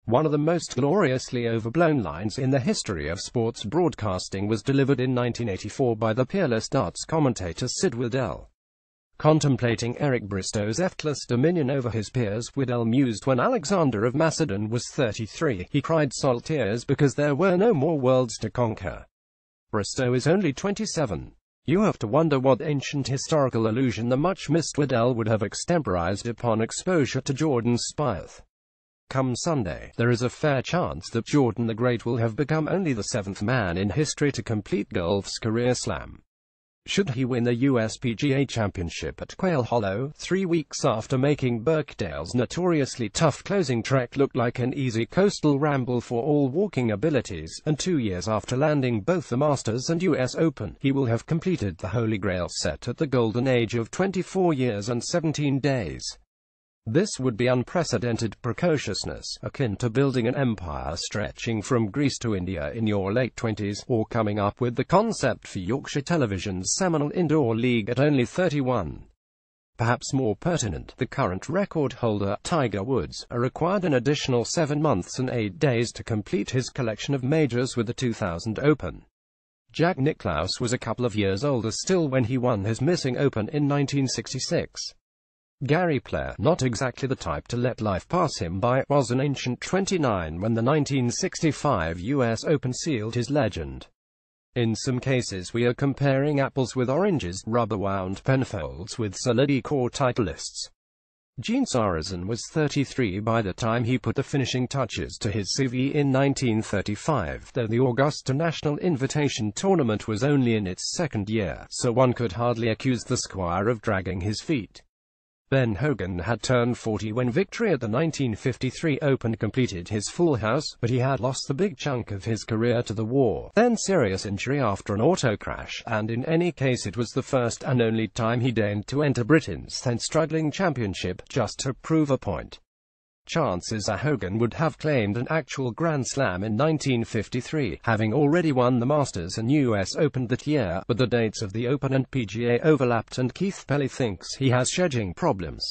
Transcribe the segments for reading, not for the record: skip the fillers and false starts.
One of the most gloriously overblown lines in the history of sports broadcasting was delivered in 1984 by the peerless darts commentator Sid Waddell. Contemplating Eric Bristow's effortless dominion over his peers, Waddell mused, when Alexander of Macedon was 33, he cried salt tears because there were no more worlds to conquer. Bristow is only 27. You have to wonder what ancient historical illusion the much-missed Waddell would have extemporized upon exposure to Jordan's spieth. Come Sunday, there is a fair chance that Jordan the Great will have become only the 7th man in history to complete golf's career slam. Should he win the US PGA Championship at Quail Hollow, 3 weeks after making Birkdale's notoriously tough closing trek look like an easy coastal ramble for all walking abilities, and 2 years after landing both the Masters and US Open, he will have completed the Holy Grail set at the golden age of 24 years and 17 days. This would be unprecedented precociousness, akin to building an empire stretching from Greece to India in your late 20s, or coming up with the concept for Yorkshire Television's seminal indoor league at only 31. Perhaps more pertinent, the current record holder, Tiger Woods, required an additional 7 months and 8 days to complete his collection of majors with the 2000 Open. Jack Nicklaus was a couple of years older still when he won his missing Open in 1966. Gary Player, not exactly the type to let life pass him by, was an ancient 29 when the 1965 US Open sealed his legend. In some cases we are comparing apples with oranges, rubber-wound Penfolds with solid core titleists. Gene Sarazen was 33 by the time he put the finishing touches to his CV in 1935, though the Augusta National Invitation Tournament was only in its second year, so one could hardly accuse the squire of dragging his feet. Ben Hogan had turned 40 when victory at the 1953 Open completed his full house, but he had lost the big chunk of his career to the war, then serious injury after an auto crash, and in any case it was the first and only time he deigned to enter Britain's then struggling championship, just to prove a point. Chances are Hogan would have claimed an actual Grand Slam in 1953, having already won the Masters and US Open that year, but the dates of the Open and PGA overlapped and Keith Pelly thinks he has scheduling problems.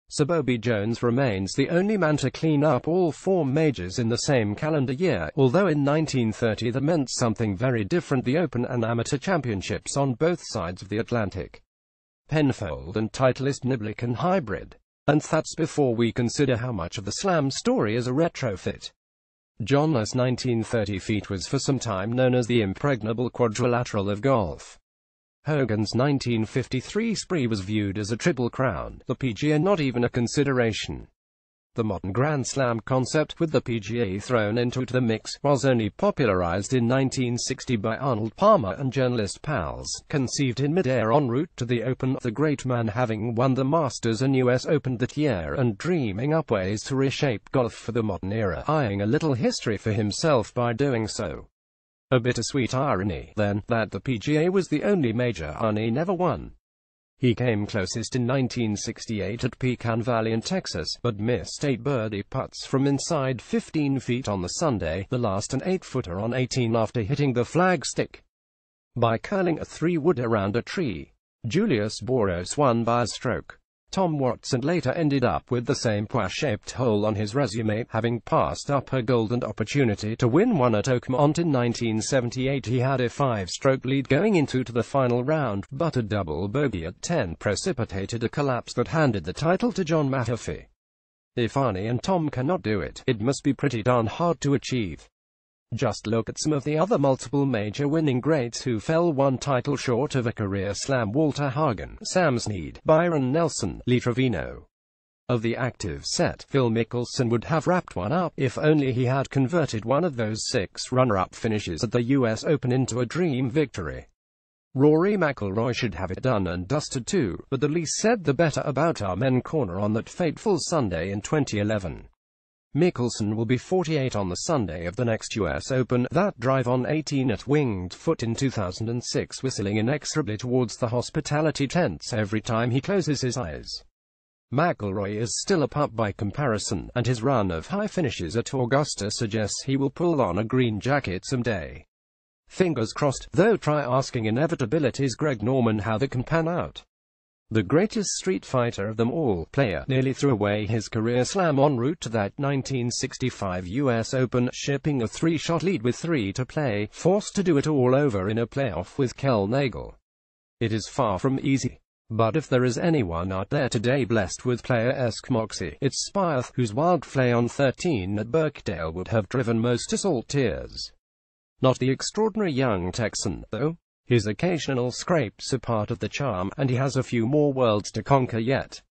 Sir Bobby Jones remains the only man to clean up all 4 majors in the same calendar year, although in 1930 that meant something very different: the Open and Amateur Championships on both sides of the Atlantic. Penfold and Titleist Niblican hybrid. And that's before we consider how much of the Slam story is a retrofit. John's 1930 feat was for some time known as the impregnable quadrilateral of golf. Hogan's 1953 spree was viewed as a triple crown, the PGA not even a consideration. The modern Grand Slam concept, with the PGA thrown into the mix, was only popularized in 1960 by Arnold Palmer and journalist pals, conceived in mid-air en route to the Open, the great man having won the Masters and US Open that year and dreaming up ways to reshape golf for the modern era, eyeing a little history for himself by doing so. A bittersweet irony, then, that the PGA was the only major Arnie never won. He came closest in 1968 at Pecan Valley in Texas, but missed 8 birdie putts from inside 15 feet on the Sunday, the last an 8-footer on 18 after hitting the flagstick by curling a 3-wood around a tree. Julius Boros won by a stroke. Tom Watson later ended up with the same pois-shaped hole on his resume, having passed up a golden opportunity to win one at Oakmont in 1978. He had a 5-stroke lead going into the final round, but a double bogey at 10 precipitated a collapse that handed the title to John Mahaffey. If Arnie and Tom cannot do it, it must be pretty darn hard to achieve. Just look at some of the other multiple major winning greats who fell one title short of a career slam: Walter Hagen, Sam Snead, Byron Nelson, Lee Trevino. Of the active set, Phil Mickelson would have wrapped one up, if only he had converted one of those 6 runner-up finishes at the US Open into a dream victory. Rory McIlroy should have it done and dusted too, but the least said the better about our men corner on that fateful Sunday in 2011. Mickelson will be 48 on the Sunday of the next US Open, that drive on 18 at Winged Foot in 2006, whistling inexorably towards the hospitality tents every time he closes his eyes. McIlroy is still a pup by comparison, and his run of high finishes at Augusta suggests he will pull on a green jacket someday. Fingers crossed, though try asking inevitability's Greg Norman how that can pan out. The greatest street fighter of them all, Player nearly threw away his career slam en route to that 1965 US Open, shipping a 3-shot lead with 3 to play, forced to do it all over in a playoff with Kel Nagel. It is far from easy. But if there is anyone out there today blessed with player-esque moxie, it's Spieth, whose wild play on 13 at Birkdale would have driven most to salt tears. Not the extraordinary young Texan, though. His occasional scrapes are part of the charm, and he has a few more worlds to conquer yet.